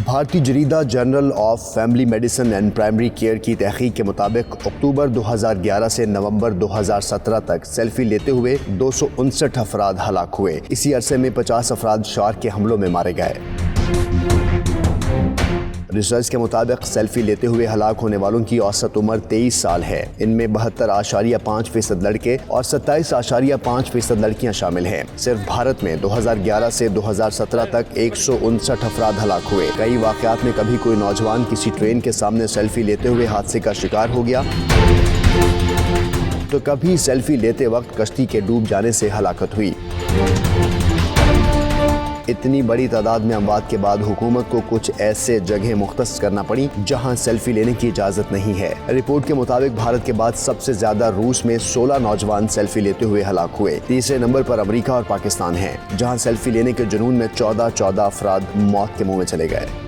भारतीय जरीदा journal of family medicine and primary care की तहकीक के मुताबिक अक्टूबर 2011 से नवंबर 2017 तक सेल्फी लेते हुए 259 अफराद हलाक हुए। इसी अरसे में 50 अफराद शार्क के हमलों में मारे गए। रिसर्च के मुताबिक सेल्फी लेते हुए हलाक होने वालों की औसत उम्र 23 साल है। इनमें 72.5% लड़के और 27.5% लड़कियां शामिल हैं। सिर्फ भारत में 2011 से 2017 तक 159 अफराद हलाक हुए। कई वाकयात में कभी कोई नौजवान किसी ट्रेन के सामने सेल्फी लेते हुए हादसे का शिकार हो गया, तो कभी सेल्फी लेते वक्त कश्ती के डूब जाने से हलाकत हुई। इतनी बड़ी तादाद में अमवात के बाद हुकूमत को कुछ ऐसे जगह मुख्तस करना पड़ी जहां सेल्फी लेने की इजाजत नहीं है। रिपोर्ट के मुताबिक भारत के बाद सबसे ज्यादा रूस में 16 नौजवान सेल्फी लेते हुए हलाक हुए। तीसरे नंबर पर अमेरिका और पाकिस्तान हैं, जहां सेल्फी लेने के जुनून में 14 अफराद मौत के मुंह में चले गए।